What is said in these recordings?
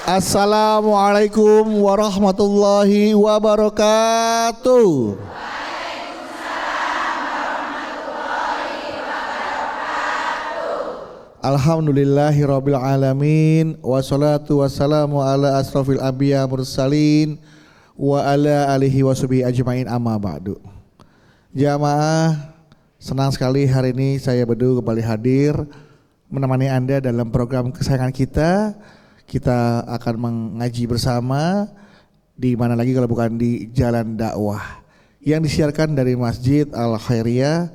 Assalamualaikum warahmatullahi wabarakatuh. Alhamdulillahirabbil alamin wassalatu wassalamu ala asrofil anbiya mursalin wa ala alihi washabihi ajmain amma ba'du. Jamaah, senang sekali hari ini saya Bedu kembali hadir menemani Anda dalam program kesayangan kita. Kita akan mengaji bersama di mana lagi kalau bukan di Jalan Dakwah yang disiarkan dari Masjid Al Khairiyah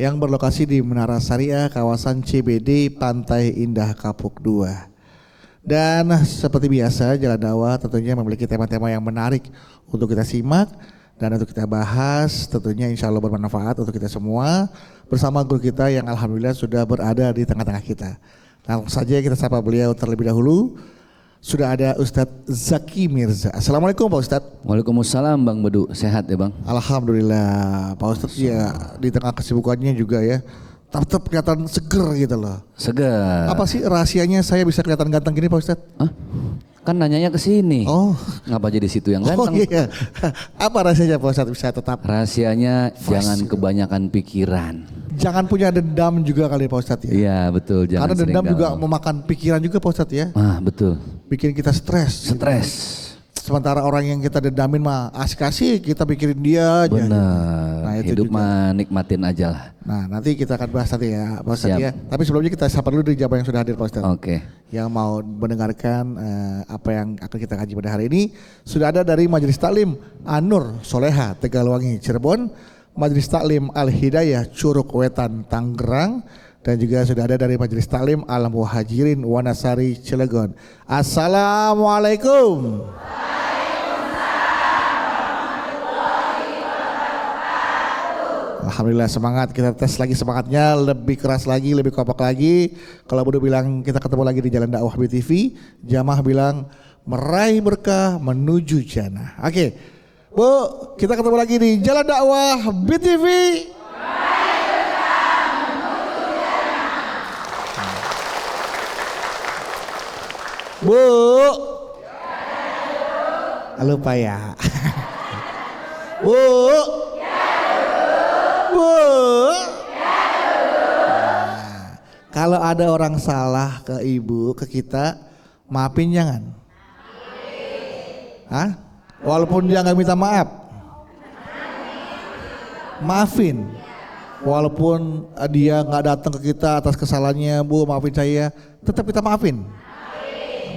yang berlokasi di Menara Syariah kawasan CBD Pantai Indah Kapuk 2. Dan seperti biasa Jalan Dakwah tentunya memiliki tema-tema yang menarik untuk kita simak dan untuk kita bahas, tentunya insya Allah bermanfaat untuk kita semua bersama guru kita yang alhamdulillah sudah berada di tengah-tengah kita. Langsung saja kita sapa beliau terlebih dahulu. Sudah ada Ustadz Zaki Mirza. Assalamualaikum Pak Ustadz. Waalaikumsalam Bang Bedu, sehat ya Bang? Alhamdulillah Pak Ustadz ya di tengah kesibukannya juga ya tetap kelihatan seger gitu loh. Seger. Apa sih rahasianya saya bisa kelihatan ganteng gini Pak Ustadz? Hah? Kan nanyanya ke sini. Oh. Ngapa jadi situ yang ganteng? Oh iya. Apa rahasianya Pak Ustadz bisa tetap? Rahasianya jangan kebanyakan pikiran. Jangan punya dendam juga kali Pak Ustadz ya? Iya betul. Jangan karena dendam juga memakan pikiran juga Pak Ustadz ya? Ah betul. Bikin kita stres. Stres. Gitu. Sementara orang yang kita dendamin mah asik-asik kita pikirin dia aja. Benar. Nah, hidup mah nikmatin aja lah. Nah nanti kita akan bahas nanti ya Pak Ustadz ya. Siap. Tapi sebelumnya kita sapa dulu dari jamaah yang sudah hadir Pak Ustadz. Oke. Yang mau mendengarkan apa yang akan kita kaji pada hari ini. Sudah ada dari Majelis Taklim An-Nur Soleha Tegalwangi Cirebon, Majelis Taklim Al-Hidayah Curug Wetan Tangerang, dan juga sudah ada dari Majelis Taklim Al-Muhajirin Wanasari Cilegon. Assalamualaikum. Alhamdulillah semangat, kita tes lagi semangatnya, lebih keras lagi, lebih kompak lagi. Kalau Budu bilang kita ketemu lagi di Jalan Dakwah BTV, Jamaah bilang meraih berkah menuju jannah. Oke, Bu, kita ketemu lagi di Jalan Dakwah BTV. Bu, lupa ya. Bu. Nah, kalau ada orang salah ke ibu, ke kita, maafin jangan? Hah? Walaupun dia nggak minta maaf, maafin. Walaupun dia nggak datang ke kita atas kesalahannya, Bu, maafin saya, tetap kita maafin.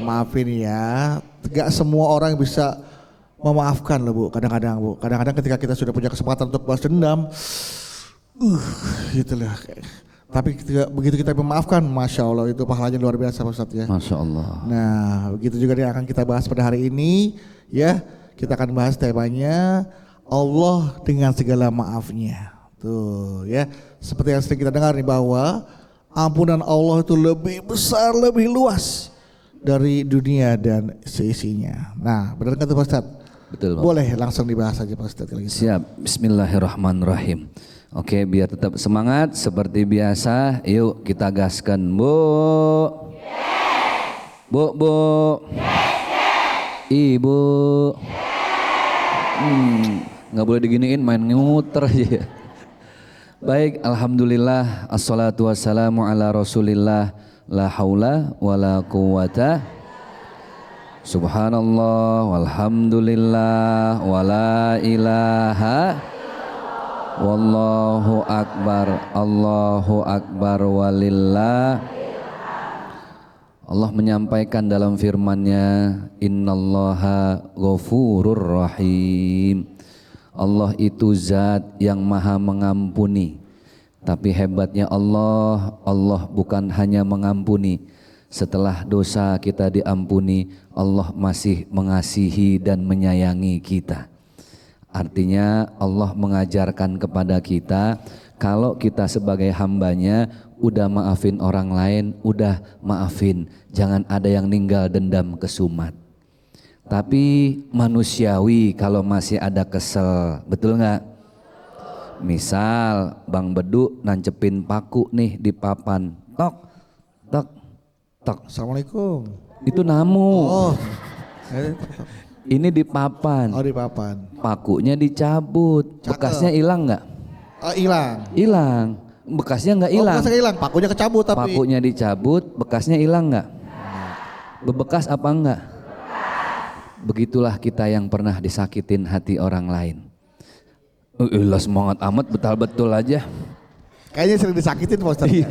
Maafin ya. Gak semua orang bisa memaafkan loh Bu. Kadang-kadang Bu. Kadang-kadang ketika kita sudah punya kesempatan untuk balas dendam, gitu lah. Tapi begitu kita memaafkan, Masya Allah itu pahalanya luar biasa Pak Ustadz ya. Masya Allah. Nah begitu juga yang akan kita bahas pada hari ini ya. Kita akan bahas temanya Allah dengan segala maafnya. Tuh ya, seperti yang sering kita dengar nih bahwa ampunan Allah itu lebih besar, lebih luas dari dunia dan seisinya. Nah benar kan tuh Pak Ustadz? Betul Pak. Boleh langsung dibahas aja Pak Ustadz. Siap, bismillahirrahmanirrahim. Oke, biar tetap semangat seperti biasa, yuk kita gaskan Bu. Yes. Bu. Yes. Ibu. Yes. Nggak boleh diginiin, main nguter aja. Baik, alhamdulillah, assalatu wassalamu ala rasulillah, la haula wa la quwata. Subhanallah, walhamdulillah, wa la ilaha. Wallahu akbar, Allahu akbar walillah. Allah menyampaikan dalam firman-Nya, innallaha ghafurur rahim. Allah itu zat yang maha mengampuni. Tapi hebatnya Allah bukan hanya mengampuni. Setelah dosa kita diampuni, Allah masih mengasihi dan menyayangi kita. Artinya Allah mengajarkan kepada kita, kalau kita sebagai hambanya udah maafin orang lain, udah maafin, jangan ada yang ninggal dendam kesumat. Tapi manusiawi kalau masih ada kesel, betul nggak? Misal Bang Bedu nancepin paku nih di papan, tok, tok, tok. Assalamualaikum. Itu namu. Oh. Ini di papan. Oh di papan. Pakunya dicabut. Cakep. Bekasnya hilang nggak? Oh hilang. Hilang. Bekasnya nggak Oh hilang. bekasnya hilang, pakunya kecabut tapi. Pakunya dicabut, bekasnya hilang nggak? Bebekas apa enggak? Begitulah kita yang pernah disakitin hati orang lain. Semangat amat, betul-betul aja. Kayaknya sering disakitin Pak Ustadz. Iya.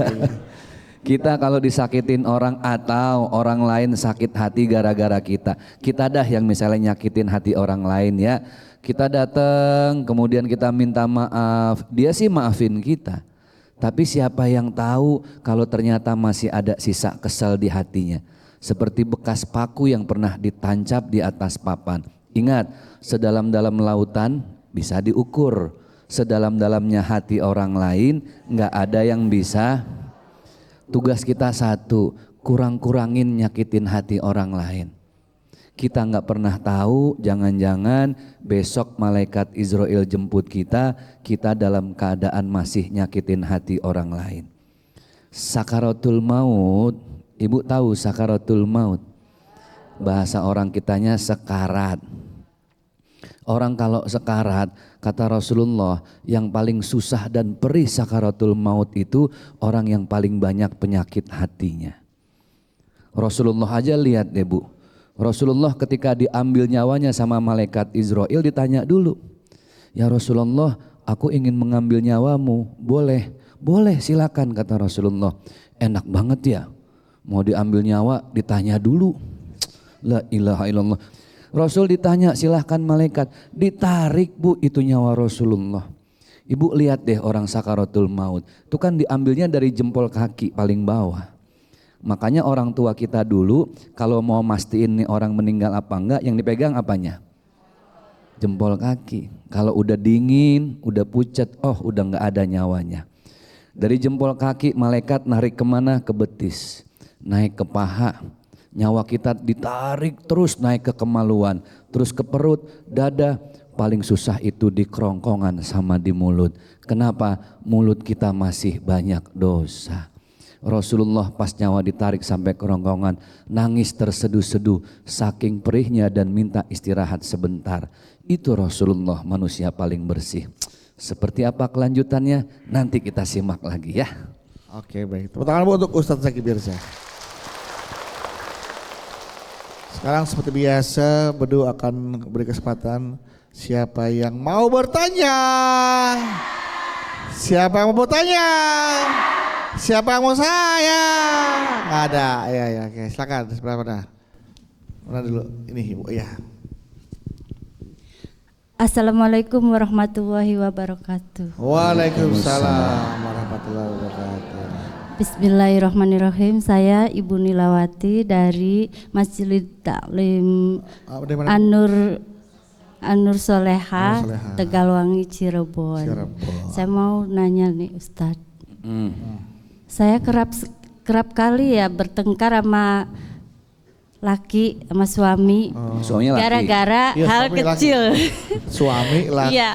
Kita kalau disakitin orang atau orang lain sakit hati gara-gara kita dah yang misalnya nyakitin hati orang lain ya. Kita datang kemudian kita minta maaf, dia sih maafin kita. Tapi siapa yang tahu kalau ternyata masih ada sisa kesal di hatinya. Seperti bekas paku yang pernah ditancap di atas papan. Ingat, sedalam-dalam lautan bisa diukur. Sedalam-dalamnya hati orang lain nggak ada yang bisa. Tugas kita satu, kurang-kurangin nyakitin hati orang lain. Kita nggak pernah tahu, jangan-jangan besok malaikat Israel jemput kita dalam keadaan masih nyakitin hati orang lain. Sakaratul maut, ibu tahu sakaratul maut? Bahasa orang kitanya sekarat. Orang kalau sekarat, kata Rasulullah, yang paling susah dan perih sakaratul maut itu orang yang paling banyak penyakit hatinya. Rasulullah aja lihat deh Bu. Rasulullah ketika diambil nyawanya sama malaikat Israel ditanya dulu. Ya Rasulullah, aku ingin mengambil nyawamu. Boleh, boleh silakan kata Rasulullah. Enak banget ya, mau diambil nyawa ditanya dulu. La ilaha illallah. Rasul ditanya silahkan malaikat, ditarik Bu itu nyawa Rasulullah. Ibu lihat deh orang sakaratul maut, itu kan diambilnya dari jempol kaki paling bawah. Makanya orang tua kita dulu kalau mau mastiin nih orang meninggal apa enggak, yang dipegang apanya? Jempol kaki. Kalau udah dingin, udah pucat, oh udah enggak ada nyawanya. Dari jempol kaki malaikat narik kemana? Ke betis, naik ke paha. Nyawa kita ditarik terus naik ke kemaluan, terus ke perut, dada, paling susah itu di kerongkongan sama di mulut. Kenapa? Mulut kita masih banyak dosa. Rasulullah pas nyawa ditarik sampai kerongkongan, nangis terseduh-seduh saking perihnya dan minta istirahat sebentar. Itu Rasulullah manusia paling bersih. Seperti apa kelanjutannya? Nanti kita simak lagi ya. Oke baik, tepuk tangan Bu untuk Ustadz Zaki Birza. Sekarang seperti biasa Bedu akan beri kesempatan siapa yang mau bertanya. Siapa yang mau bertanya? Siapa yang mau saya? Nggak ada. Ya oke silakan sebelah mana? Mana dulu? Ini Ibu ya. Assalamualaikum warahmatullahi wabarakatuh. Waalaikumsalam warahmatullahi wabarakatuh. Bismillahirrahmanirrahim. Saya Ibu Nilawati dari Masjid Taklim An-Nur Soleha, Tegalwangi, Cirebon. Saya mau nanya nih Ustadz. Saya kerap kali ya bertengkar sama laki sama suami. Suaminya laki. Gara-gara hal kecil. Suami laki. Iya.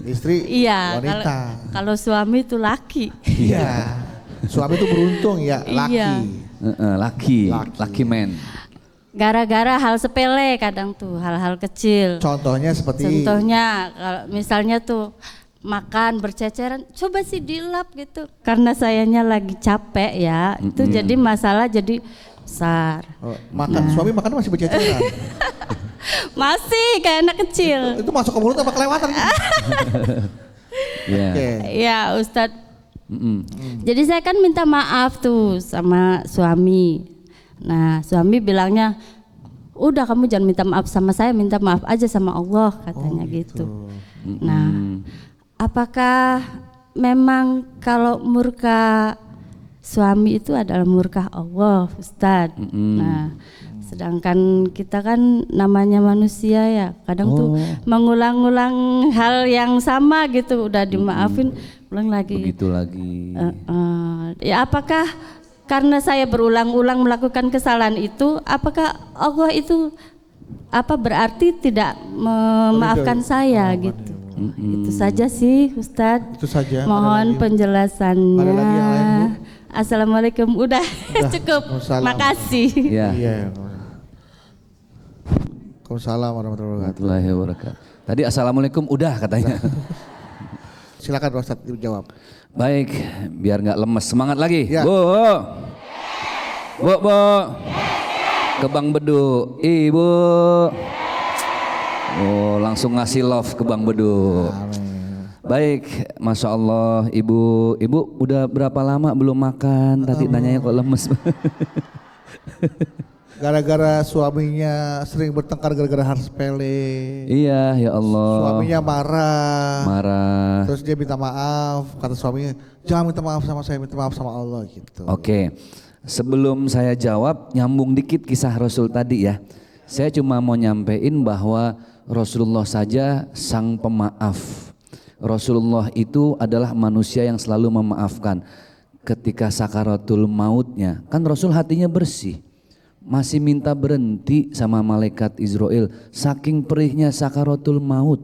Istri wanita. Kalau suami itu laki. Iya. Suami itu beruntung ya, laki. Iya. Laki man. Gara-gara hal sepele kadang tuh, hal-hal kecil. Contohnya seperti? Contohnya kalau misalnya tuh makan berceceran, coba sih dilap gitu. Karena sayanya lagi capek ya, itu jadi masalah jadi besar. Makan, suami makan masih berceceran? Masih kayak anak kecil. Itu masuk ke mulut apa kelewatan? Ya Ustadz. Jadi saya kan minta maaf tuh sama suami. Nah suami bilangnya, udah kamu jangan minta maaf sama saya, minta maaf aja sama Allah katanya gitu. Nah apakah memang kalau murka suami itu adalah murka Allah Ustadz? Nah sedangkan kita kan namanya manusia ya, kadang tuh mengulang-ulang hal yang sama gitu, udah dimaafin ulang lagi. Begitu lagi. Ya apakah karena saya berulang-ulang melakukan kesalahan itu, apakah Allah itu berarti tidak memaafkan saya gitu? Itu saja sih Ustadz. Itu saja. Mohon penjelasannya. Ada lagi yang lain, Bu? Assalamualaikum udah cukup. Waalaikumsalam. Makasih. Ya. Iya. Waalaikumsalam Warahmatullahi wabarakatuh. Tadi assalamualaikum udah katanya. Silakan Ustaz dijawab. Baik, biar nggak lemes. Semangat lagi. Ya. Bu. Ke Bang Bedu. Ibu. Oh, langsung ngasih love ke Bang Bedu. Baik, Masya Allah. Ibu udah berapa lama belum makan? Tadi nanyanya kok lemes. Gara-gara suaminya sering bertengkar gara-gara hal sepele. Iya, ya Allah. Suaminya marah. Terus Terus dia minta maaf. Kata suaminya, jangan minta maaf sama saya, minta maaf sama Allah gitu. Oke, sebelum saya jawab, nyambung dikit kisah Rasul tadi ya. Saya cuma mau nyampein bahwa Rasulullah saja sang pemaaf. Rasulullah itu adalah manusia yang selalu memaafkan. Ketika sakaratul mautnya, kan Rasul hatinya bersih. Masih minta berhenti sama malaikat Israel. Saking perihnya sakaratul maut.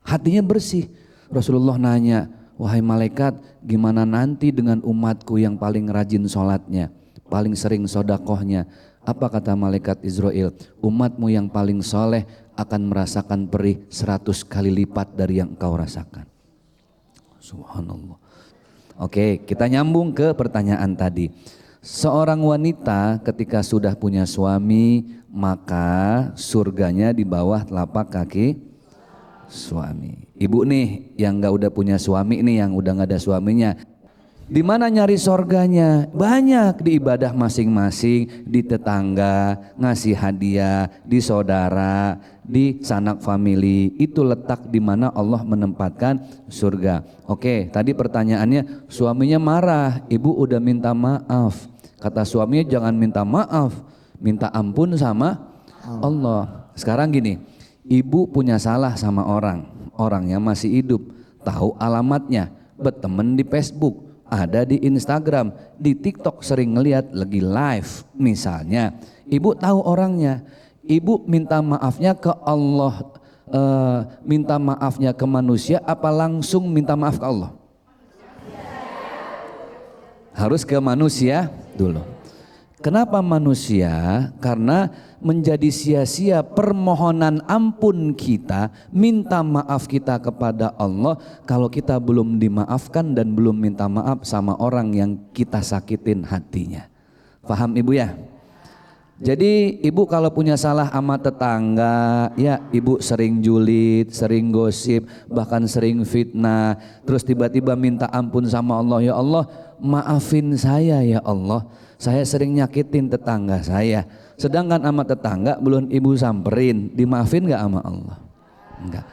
Hatinya bersih. Rasulullah nanya, wahai malaikat, gimana nanti dengan umatku yang paling rajin sholatnya, paling sering sodakohnya? Apa kata malaikat Israel? Umatmu yang paling soleh akan merasakan perih 100 kali lipat dari yang engkau rasakan. Subhanallah. Oke, kita nyambung ke pertanyaan tadi. Seorang wanita ketika sudah punya suami, maka surganya di bawah telapak kaki suami. Ibu nih yang gak udah punya suami nih, yang udah gak ada suaminya, di mana nyari surganya? Banyak, di ibadah masing-masing, di tetangga, ngasih hadiah, di saudara, di sanak family. Itu letak di mana Allah menempatkan surga. Oke, tadi pertanyaannya, suaminya marah, ibu udah minta maaf. Kata suaminya jangan minta maaf, minta ampun sama Allah. Sekarang gini, ibu punya salah sama orang, orangnya masih hidup, tahu alamatnya, berteman di Facebook, ada di Instagram, di TikTok sering ngeliat lagi live misalnya. Ibu tahu orangnya, ibu minta maafnya ke Allah, minta maafnya ke manusia apa langsung minta maaf ke Allah? Harus ke manusia dulu. Kenapa manusia? Karena menjadi sia-sia permohonan ampun kita, minta maaf kita kepada Allah kalau kita belum dimaafkan dan belum minta maaf sama orang yang kita sakitin hatinya. Paham ibu ya? Jadi ibu kalau punya salah sama tetangga, ya ibu sering julid, sering gosip, bahkan sering fitnah, terus tiba-tiba minta ampun sama Allah, ya Allah maafin saya ya Allah, saya sering nyakitin tetangga saya. Sedangkan sama tetangga belum ibu samperin, dimaafin gak sama Allah? Enggak.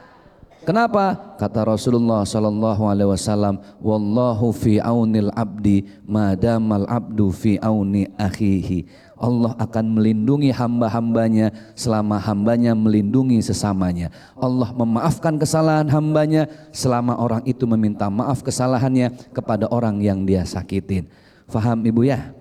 Kenapa? Kata Rasulullah SAW, wallahu fi aunil abdi madamal abdu fi auni akhihi. Allah akan melindungi hamba-hambanya selama hambanya melindungi sesamanya. Allah memaafkan kesalahan hambanya selama orang itu meminta maaf kesalahannya kepada orang yang dia sakitin. Faham ibu ya?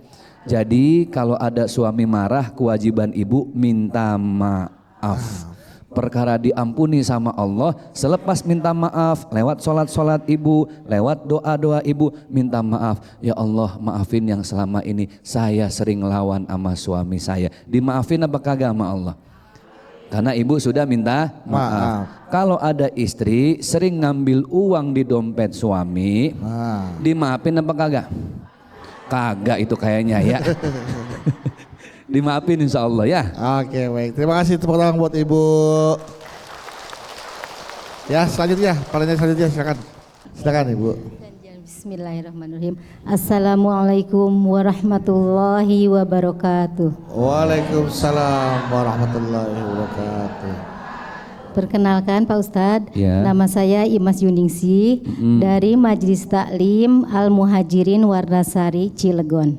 Jadi kalau ada suami marah, kewajiban ibu minta maaf. Perkara diampuni sama Allah selepas minta maaf, lewat sholat-sholat ibu, lewat doa-doa ibu, minta maaf. Ya Allah maafin yang selama ini saya sering lawan sama suami saya. Dimaafin apa kagak sama Allah? Karena ibu sudah minta maaf. Kalau ada istri sering ngambil uang di dompet suami, dimaafin apa kagak? Kagak itu kayaknya ya. Dimaafin insya Allah ya. Oke baik, terima kasih tepuk tangan buat ibu. Ya selanjutnya, pertanyaan selanjutnya silakan ibu. Bismillahirrahmanirrahim. Assalamualaikum warahmatullahi wabarakatuh. Waalaikumsalam warahmatullahi wabarakatuh. Perkenalkan Pak Ustadz, Ya. nama saya Imas Yuningsi dari Majelis Taklim Al Muhajirin Warnasari Cilegon.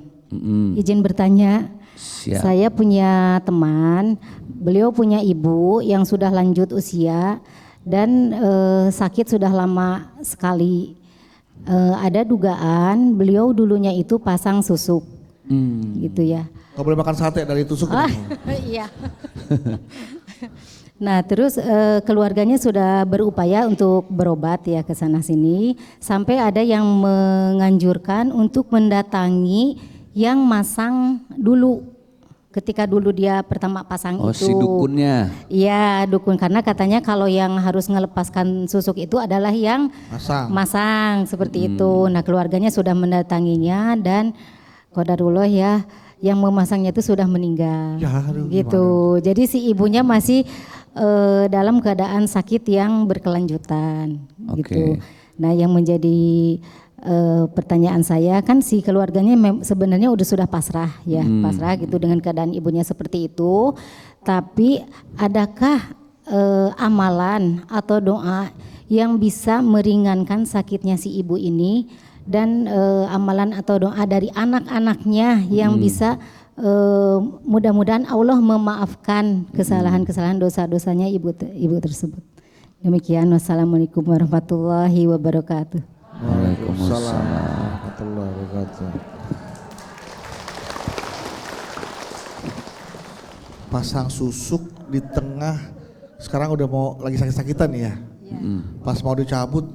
Izin bertanya. Siap. Saya punya teman, beliau punya ibu yang sudah lanjut usia dan sakit sudah lama sekali. Ada dugaan beliau dulunya itu pasang susuk, gitu ya. Gak boleh makan sate dari tusuk. Iya. Nah, terus keluarganya sudah berupaya untuk berobat ya ke sana sini, sampai ada yang menganjurkan untuk mendatangi yang masang dulu. Ketika dulu dia pertama pasang Oh, itu. si dukunnya. Iya, dukun, karena katanya kalau yang harus melepaskan susuk itu adalah yang masang seperti itu. Nah, keluarganya sudah mendatanginya dan qadarullah ya, yang memasangnya itu sudah meninggal. Ya, aduh, gitu. Jadi si ibunya masih dalam keadaan sakit yang berkelanjutan gitu. Nah, yang menjadi pertanyaan saya kan si keluarganya sebenarnya sudah pasrah ya, pasrah gitu dengan keadaan ibunya seperti itu. Tapi adakah amalan atau doa yang bisa meringankan sakitnya si ibu ini, dan amalan atau doa dari anak-anaknya yang bisa mudah-mudahan Allah memaafkan kesalahan-kesalahan dosa-dosanya ibu tersebut. Demikian, wassalamualaikum warahmatullahi wabarakatuh. Waalaikumsalam warahmatullahi wabarakatuh. Pasang susuk di tengah, sekarang udah mau lagi sakit-sakitan ya. Pas mau dicabut,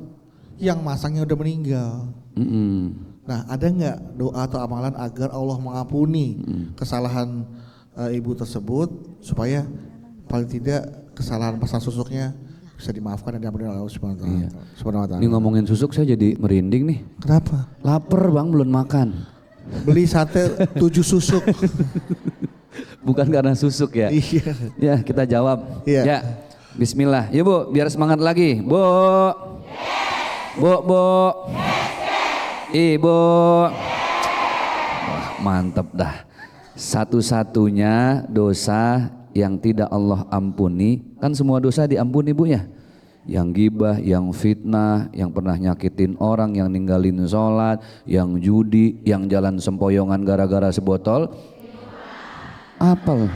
yang masangnya udah meninggal. Nah, ada nggak doa atau amalan agar Allah mengampuni kesalahan ibu tersebut, supaya paling tidak kesalahan pasang susuknya bisa dimaafkan dan diampuni oleh Allah Subhanahu wa Ta'ala. Ini ngomongin susuk saya jadi merinding nih. Kenapa? Lapar bang, belum makan. Beli sate 7 susuk. Bukan karena susuk ya. Iya. Ya, kita jawab. Iya. Ya, bismillah. Yuk Bu, biar semangat lagi. Bu. Bu. Ibu. Wah, mantep dah. Satu-satunya dosa yang tidak Allah ampuni, kan semua dosa diampuni Bu ya. Yang gibah, yang fitnah, yang pernah nyakitin orang, yang ninggalin sholat, yang judi, yang jalan sempoyongan gara-gara sebotol. Apel.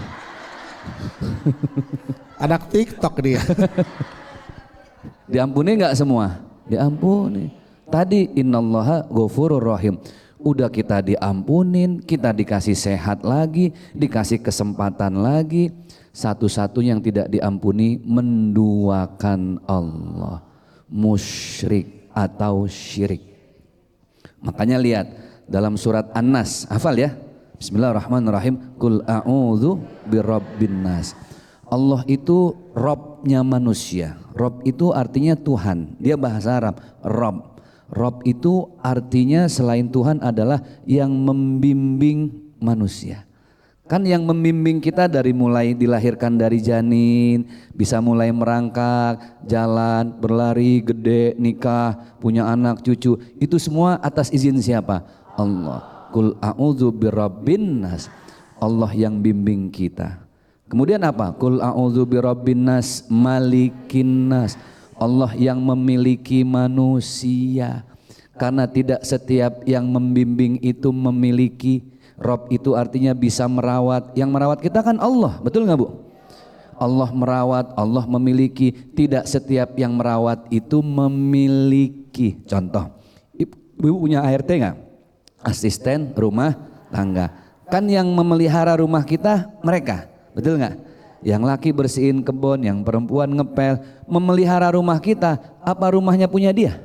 Anak TikTok dia. Diampuni nggak semua? Diampuni. Tadi innallaha ghafurur rahim. Udah kita diampunin, kita dikasih sehat lagi, dikasih kesempatan lagi. Satu-satunya yang tidak diampuni menduakan Allah, musyrik atau syirik. Makanya lihat dalam surat An-Nas, hafal ya. Bismillahirrahmanirrahim. Qul a'udzu birabbin nas. Allah itu Robnya manusia. Rob itu artinya Tuhan. Dia bahasa Arab, Rob. Rob itu artinya selain Tuhan adalah yang membimbing manusia. Kan yang membimbing kita dari mulai dilahirkan dari janin, bisa mulai merangkak, jalan, berlari, gede, nikah, punya anak, cucu. Itu semua atas izin siapa? Allah. Qul a'udzu birabbin nas. Allah yang bimbing kita. Kemudian apa? Qul a'udzu birabbin nas malikin nas. Allah yang memiliki manusia. Karena tidak setiap yang membimbing itu memiliki. Rob itu artinya bisa merawat. Yang merawat kita kan Allah, betul nggak Bu? Allah merawat, Allah memiliki. Tidak setiap yang merawat itu memiliki. Contoh, Ibu punya ART nggak? Asisten rumah tangga. Kan yang memelihara rumah kita mereka, betul nggak? Yang laki bersihin kebun, yang perempuan ngepel. Memelihara rumah kita, apa rumahnya punya dia?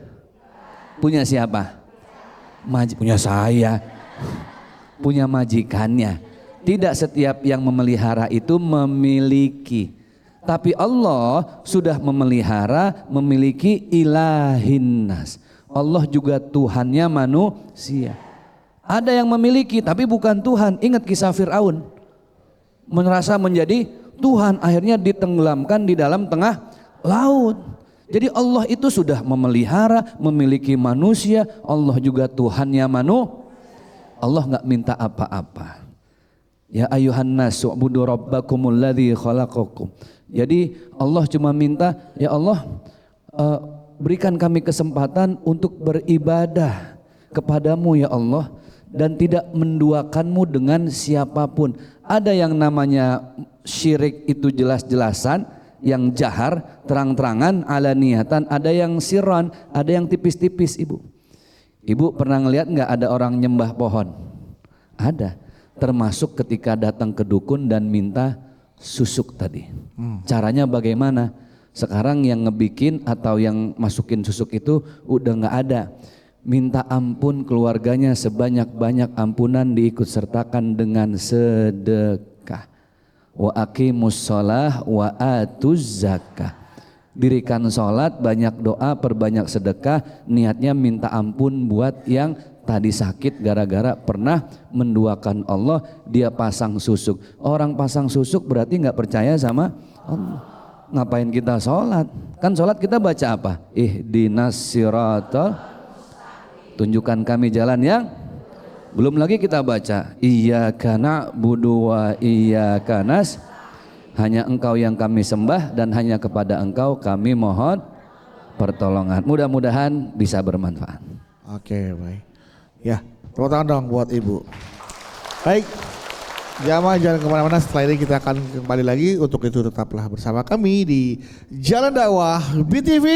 Punya siapa? Punya saya. Punya majikannya. Tidak setiap yang memelihara itu memiliki. Tapi Allah sudah memelihara, memiliki ilahin nas. Allah juga Tuhannya manusia. Ada yang memiliki tapi bukan Tuhan. Ingat kisah Fir'aun. Merasa menjadi Tuhan, akhirnya ditenggelamkan di dalam tengah laut. Jadi Allah itu sudah memelihara, memiliki manusia. Allah juga Tuhannya manusia. Allah nggak minta apa-apa. Ya ayuhan nas u'budu rabbakumul ladzi khalaqakum. Jadi Allah cuma minta, ya Allah berikan kami kesempatan untuk beribadah kepadamu ya Allah, dan tidak menduakanmu dengan siapapun. Ada yang namanya syirik itu jelas-jelasan, yang jahar, terang-terangan, alaniyatan, ada yang sirran, ada yang tipis-tipis. Ibu pernah ngelihat nggak ada orang nyembah pohon? Ada, termasuk ketika datang ke dukun dan minta susuk tadi. Caranya bagaimana? Sekarang yang ngebikin atau yang masukin susuk itu udah nggak ada. Minta ampun keluarganya sebanyak-banyak ampunan diikut sertakan dengan sedekah. Wa aqimus shalah wa atuz zakah. Dirikan sholat, banyak doa, perbanyak sedekah, niatnya minta ampun buat yang tadi sakit gara-gara pernah menduakan Allah, dia pasang susuk. Orang pasang susuk berarti nggak percaya sama Allah. Ngapain kita sholat? Kan sholat kita baca apa? Ihdinas siratal, tunjukkan kami jalan yang, belum lagi kita baca iyyaka na'budu wa iyyaka nasta'in, hanya Engkau yang kami sembah dan hanya kepada Engkau kami mohon pertolongan. Mudah-mudahan bisa bermanfaat. Oke, baik. Ya, tepuk tangan dong buat Ibu. Baik, jamaah jangan kemana-mana, setelah ini kita akan kembali lagi. Untuk itu tetaplah bersama kami di Jalan Dakwah BTV.